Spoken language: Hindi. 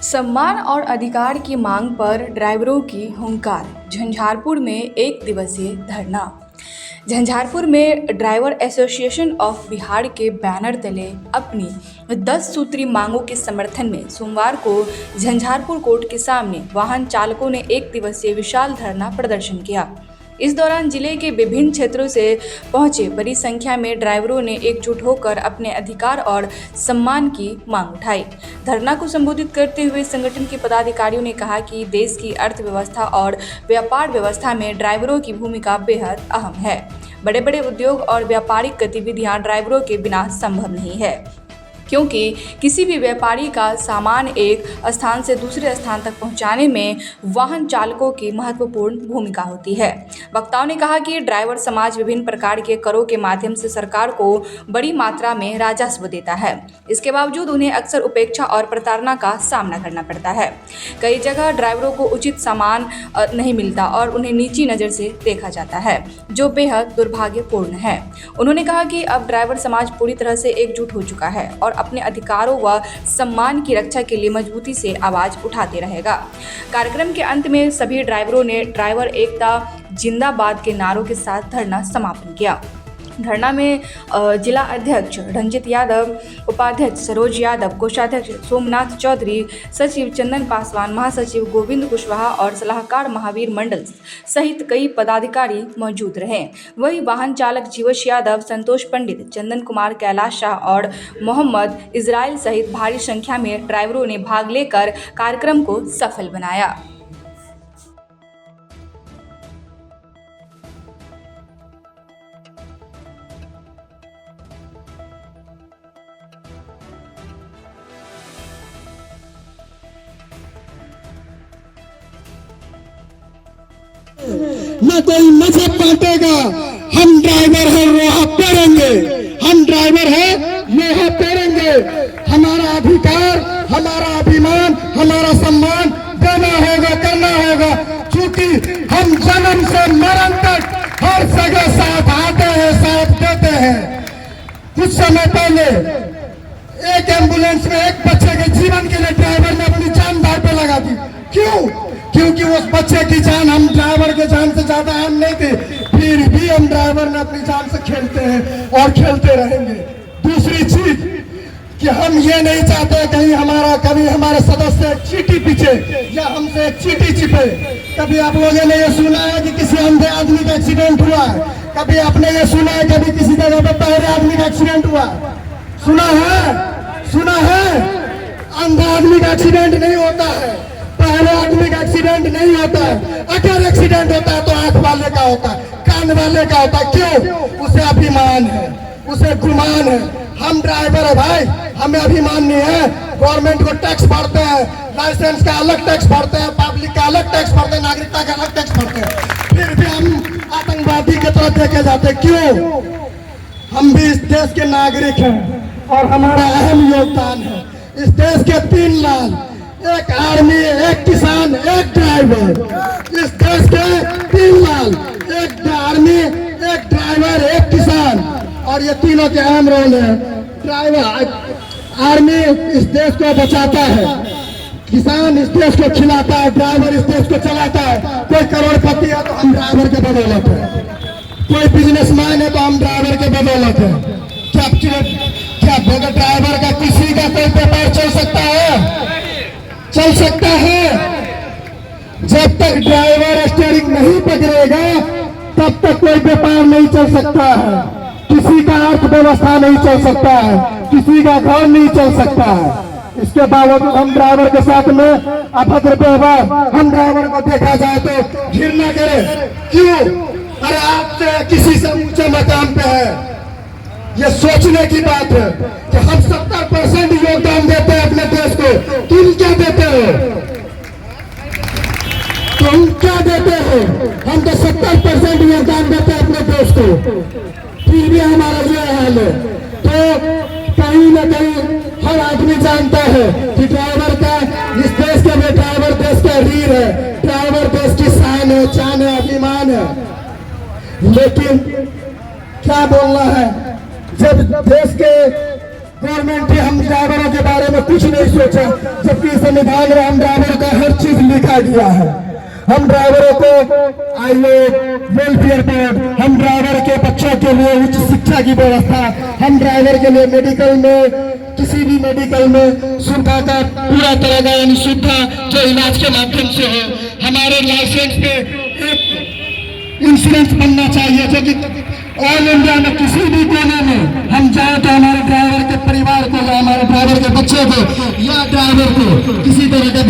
सम्मान और अधिकार की मांग पर ड्राइवरों की हुंकार। झंझारपुर में एक दिवसीय धरना। झंझारपुर में ड्राइवर एसोसिएशन ऑफ बिहार के बैनर तले अपनी 10 सूत्री मांगों के समर्थन में सोमवार को झंझारपुर कोर्ट के सामने वाहन चालकों ने एक दिवसीय विशाल धरना प्रदर्शन किया। इस दौरान जिले के विभिन्न क्षेत्रों से पहुंचे बड़ी संख्या में ड्राइवरों ने एकजुट होकर अपने अधिकार और सम्मान की मांग उठाई। धरना को संबोधित करते हुए संगठन के पदाधिकारियों ने कहा कि देश की अर्थव्यवस्था और व्यापार व्यवस्था में ड्राइवरों की भूमिका बेहद अहम है। बड़े बड़े उद्योग और व्यापारिक गतिविधियां ड्राइवरों के बिना संभव नहीं है, क्योंकि किसी भी व्यापारी का सामान एक स्थान से दूसरे स्थान तक पहुंचाने में वाहन चालकों की महत्वपूर्ण भूमिका होती है। वक्ताओं ने कहा कि ड्राइवर समाज विभिन्न प्रकार के करों के माध्यम से सरकार को बड़ी मात्रा में राजस्व देता है। इसके बावजूद उन्हें अक्सर उपेक्षा और प्रताड़ना का सामना करना पड़ता है। कई जगह ड्राइवरों को उचित सम्मान नहीं मिलता और उन्हें नीची नज़र से देखा जाता है, जो बेहद दुर्भाग्यपूर्ण है। उन्होंने कहा कि अब ड्राइवर समाज पूरी तरह से एकजुट हो चुका है और अपने अधिकारों व सम्मान की रक्षा के लिए मजबूती से आवाज उठाते रहेगा। कार्यक्रम के अंत में सभी ड्राइवरों ने ड्राइवर एकता जिंदाबाद के नारों के साथ धरना समापन किया। धरना में जिला अध्यक्ष रंजित यादव, उपाध्यक्ष सरोज यादव, कोषाध्यक्ष सोमनाथ चौधरी, सचिव चंदन पासवान, महासचिव गोविंद कुशवाहा और सलाहकार महावीर मंडल सहित कई पदाधिकारी मौजूद रहे। वहीं वाहन चालक जीवश यादव, संतोष पंडित, चंदन कुमार, कैलाश शाह और मोहम्मद इजराइल सहित भारी संख्या में ड्राइवरों ने भाग लेकर कार्यक्रम को सफल बनाया। न कोई मजहब बांटेगा। हम ड्राइवर हैं, लोहा पेरेंगे। हम ड्राइवर हैं, लोहा पेरेंगे। हमारा अधिकार, हमारा अभिमान, हमारा सम्मान देना होगा, करना होगा, क्योंकि हम जन्म से मरण तक हर जगह साथ आते हैं, साथ देते हैं। कुछ समय पहले एक एम्बुलेंस में एक बच्चे के जीवन के लिए ड्राइवर ने अपनी जान दांव पे लगा दी। क्यों? क्योंकि उस बच्चे की जान हम ड्राइवर के जान से ज्यादा अहम नहीं थी। फिर भी हम ड्राइवर ने अपनी जान से खेलते हैं और खेलते रहेंगे। दूसरी चीज कि हम ये नहीं चाहते कहीं कभी हमारे सदस्य एक चीटी पीछे या हमसे एक चीटी छिपे। कभी आप लोगों ने ये सुना है कि किसी अंधे आदमी का एक्सीडेंट हुआ है? कभी आपने ये सुना है कभी किसी जगह पे पहले आदमी का एक्सीडेंट हुआ? सुना है? सुना है? अंधा आदमी का एक्सीडेंट नहीं होता है, पहले आदमी का एक्सीडेंट नहीं होता है। अगर एक्सीडेंट होता है तो आंख वाले का होता है, कान वाले का होता है। क्यों? उसे अभिमान है, उसे गुमान है। हम ड्राइवर है भाई, हमें अभिमान नहीं है। गवर्नमेंट को टैक्स भरते हैं, लाइसेंस का अलग टैक्स भरते हैं, पब्लिक का अलग टैक्स भरते हैं, नागरिकता का अलग टैक्स भरते हैं। फिर भी हम आतंकवादी की तरह देखे जाते। क्यों? हम भी इस देश के नागरिक हैं और हमारा अहम योगदान है। इस देश के 3 लाल, एक आर्मी, एक किसान, एक ड्राइवर। इस देश के 3 लाल, एक आर्मी, एक ड्राइवर, एक किसान, और ये तीनों के अहम रोल है। ड्राइवर, आर्मी इस देश को बचाता है, किसान इस देश को खिलाता है, ड्राइवर इस देश को चलाता है। कोई करोड़पति है तो हम ड्राइवर के बदौलत है, कोई बिजनेसमैन है तो हम ड्राइवर के बदौलत है। क्या बगैर ड्राइवर का किसी का कोई व्यापार चल सकता है? चल सकता है? जब तक ड्राइवर स्टीयरिंग नहीं पकड़ेगा तब तक कोई व्यापार नहीं चल सकता है, किसी का अर्थव्यवस्था नहीं चल सकता है, किसी का घर नहीं चल सकता है। इसके बावजूद हम ड्राइवर के साथ में अभद्र व्यवहार, हम ड्राइवर को देखा जाए तो घृणा करें। क्यों? अरे आप किसी से ऊंचे मकाम पे है। ये सोचने की बात है कि हम 70% योगदान देते हैं अपने देश को। तुम क्या देते हो? तुम क्या देते हो? हम तो 70% योगदान देते हैं अपने देश को, फिर भी हमारा ये हाल है। तो कहीं न कहीं हर आदमी जानता है कि ड्राइवर का, इस देश के लिए ड्राइवर देश का रीढ़ है, ड्राइवर देश की शान है, जान है, अभिमान है। लेकिन क्या बोलना है, जब देश के गवर्नमेंट ने हम ड्राइवरों के बारे में कुछ नहीं सोचा, जबकि के संविधान में हम ड्राइवरों का हर चीज लिखा गया है। हम ड्राइवरों को वेलफेयर बोर्ड, हम ड्राइवर के बच्चों के लिए उच्च शिक्षा की व्यवस्था, हम ड्राइवर के लिए मेडिकल में किसी भी मेडिकल में सुविधा का पूरा तरह का यानी सुविधा जो इलाज के माध्यम से हो। हमारे लाइसेंस पे एक इंश्योरेंस बनना चाहिए जो कि ऑल इंडिया में किसी भी कोने में हम जाए तो हमारे ड्राइवर के परिवार को या हमारे ड्राइवर के बच्चे को या ड्राइवर को किसी तरह का